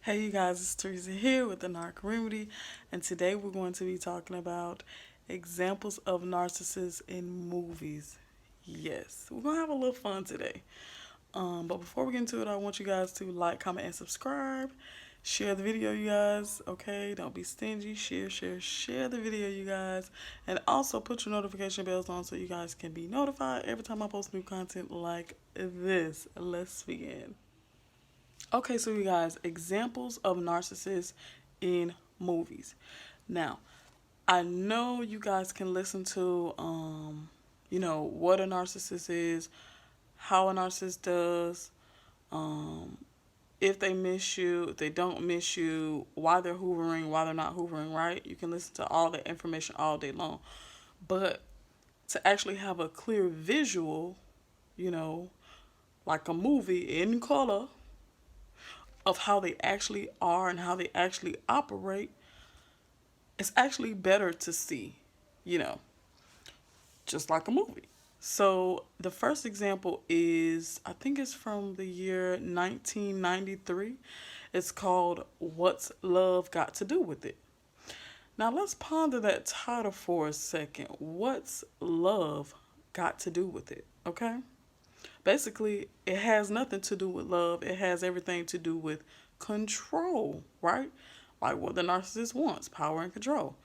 Hey you guys, it's Teresa here with the Narc Remedy, and today we're going to be talking about examples of narcissists in movies. Yes, we're gonna have a little fun today. But before we get into it, I want you guys to like, comment, and subscribe. Share the video, you guys. Okay, don't be stingy. Share the video, you guys, and also put your notification bells on so you guys can be notified every time I post new content like this. Let's begin. Okay, so you guys, examples of narcissists in movies. Now, I know you guys can listen to, what a narcissist is, how a narcissist does, um, if they miss you, if they don't miss you, why they're hoovering, why they're not hoovering, right? You can listen to all that information all day long. But to actually have a clear visual, you know, like a movie in color, of how they actually are and how they actually operate, it's actually better to see, you know, just like a movie. So the first example is, I think it's from the year 1993. It's called What's Love Got to Do with It? Now let's ponder that title for a second. What's love got to do with it? Okay? Basically, it has nothing to do with love. It has everything to do with control, right? Like what the narcissist wants, power and control.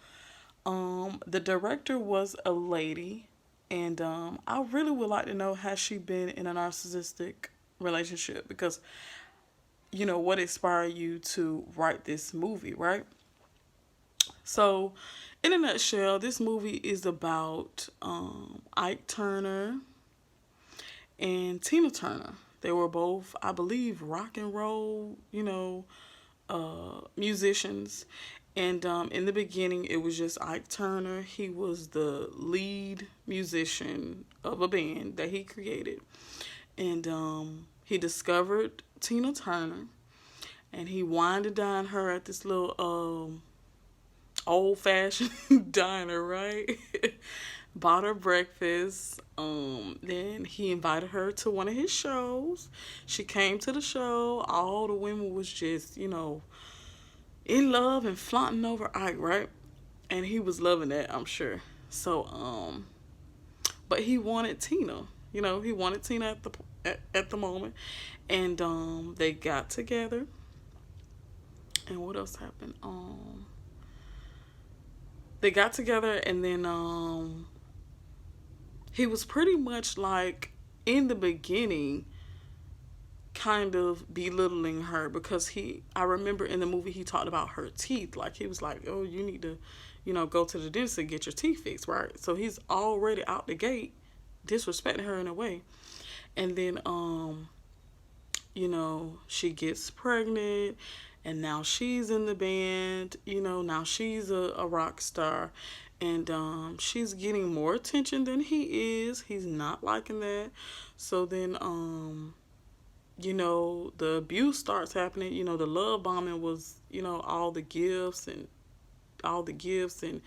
The director was a lady, and I really would like to know, has she been in a narcissistic relationship? Because what inspired you to write this movie, right? So, in a nutshell, this movie is about Ike Turner and Tina Turner. They were both, I believe, rock and roll, musicians. And in the beginning, it was just Ike Turner. He was the lead musician of a band that he created. And he discovered Tina Turner, and he wined and dined her at this little old-fashioned diner, right? Bought her breakfast. Then he invited her to one of his shows. She came to the show. All the women was just, in love and flaunting over Ike, right? And he was loving that, I'm sure. So, but he wanted Tina. He wanted Tina at the moment, and they got together. And what else happened? They got together, and then he was pretty much like, in the beginning, kind of belittling her, because I remember in the movie he talked about her teeth. Like, he was like, oh, you need to, go to the dentist and get your teeth fixed, right? So he's already out the gate disrespecting her in a way. And then she gets pregnant, and now she's in the band. Now she's a rock star, and she's getting more attention than he is. He's not liking that. So then the abuse starts happening. The love bombing was, all the gifts and acknowledging,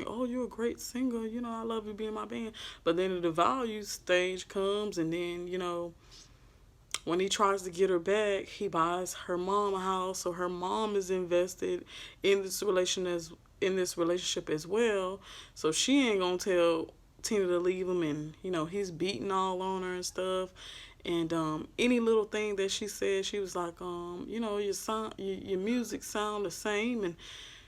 oh, you're a great singer, I love you being in my band. But then the value stage comes, and then when he tries to get her back, he buys her mom a house, so her mom is invested in this relationship as well. So she ain't gonna tell Tina to leave him, and he's beating all on her and stuff. And any little thing that she said, she was like, your music sound the same, and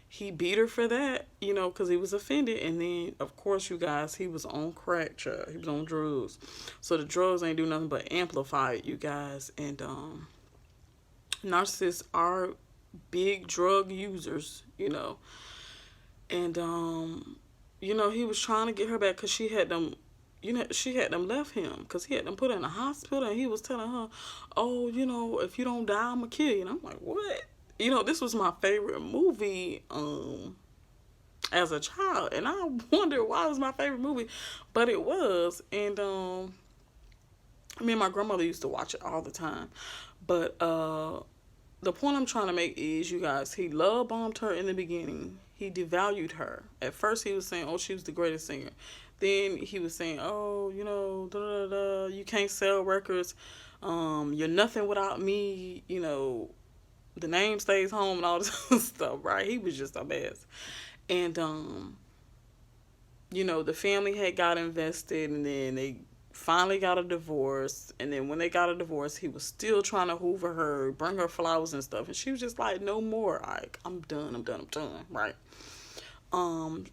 he beat her for that, because he was offended. And then, of course, you guys, he was on crack, child. He was on drugs. So the drugs ain't do nothing but amplify it, you guys. And narcissists are big drug users, And, he was trying to get her back because she had them left him, because he had them put her in a hospital, and he was telling her, oh, if you don't die, I'm going to kill you. And I'm like, what? This was my favorite movie as a child, and I wonder why it was my favorite movie, but it was. And me and my grandmother used to watch it all the time. But the point I'm trying to make is, you guys, he love bombed her in the beginning. He devalued her. At first, he was saying, oh, she was the greatest singer. Then he was saying, oh, da da da, you can't sell records. You're nothing without me. the name stays home and all this stuff, right? He was just a mess. And the family had got invested, and then they finally got a divorce. And then when they got a divorce, he was still trying to hoover her, bring her flowers and stuff. And she was just like, no more. Like, I'm done, I'm done, I'm done, right? Um,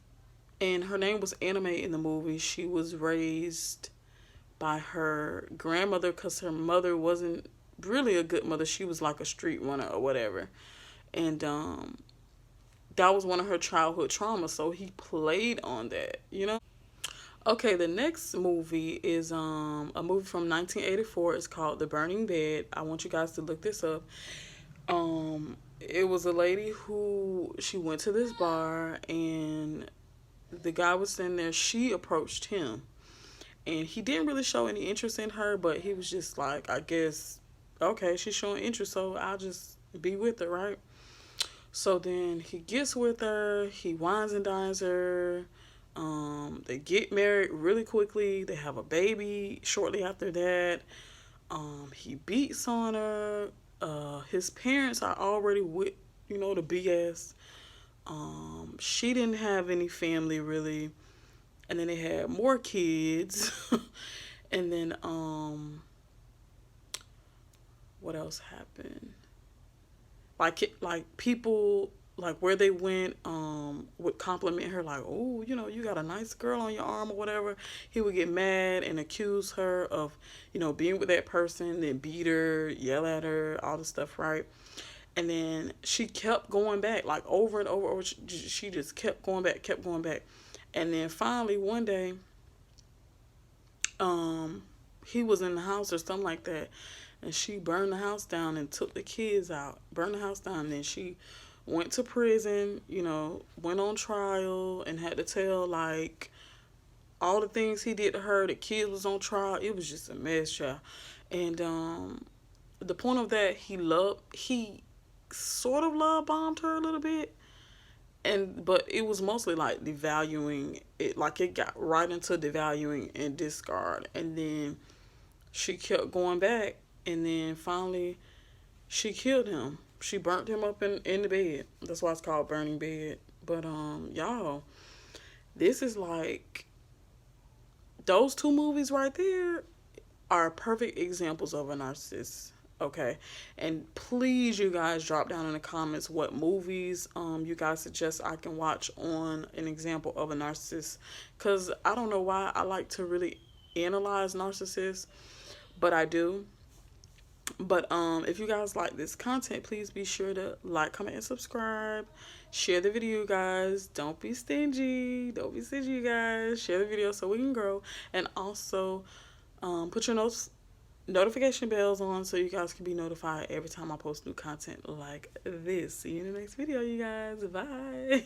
and her name was Anime in the movie. She was raised by her grandmother because her mother wasn't really a good mother. She was like a street runner or whatever. And that was one of her childhood traumas. So he played on that. Okay, the next movie is a movie from 1984. It's called The Burning Bed. I want you guys to look this up. It was a lady who she went to this bar, and the guy was sitting there. She approached him, and he didn't really show any interest in her, but he was just like, I guess, okay, she's showing interest, so I'll just be with her, right? So then he gets with her, he wines and dines her. They get married really quickly. They have a baby shortly after that. He beats on her. His parents are already with, the BS. She didn't have any family really. And then they had more kids. And then, what else happened? Like people, like where they went, would compliment her like, oh, you got a nice girl on your arm or whatever. He would get mad and accuse her of, being with that person, then beat her, yell at her, all this stuff, right? And then she kept going back, like over and over. She just kept going back, kept going back. And then finally one day, he was in the house or something like that, and she burned the house down and took the kids out. Burned the house down. And then she went to prison, went on trial and had to tell like all the things he did to her. The kids was on trial. It was just a mess, y'all. And the point of that, he sort of love bombed her a little bit. But it was mostly like devaluing it, like it got right into devaluing and discard. And then she kept going back, and then finally she killed him. She burnt him up in the bed. That's why it's called Burning Bed. But y'all, this is like, those two movies right there are perfect examples of a narcissist. Okay, and please, you guys, drop down in the comments what movies you guys suggest I can watch on an example of a narcissist, because I don't know why I like to really analyze narcissists, but I do. But if you guys like this content, please be sure to like, comment, and subscribe. Share the video, guys. Don't be stingy. Don't be stingy, you guys. Share the video so we can grow. And also put your notification bells on so you guys can be notified every time I post new content like this. See you in the next video, you guys. Bye.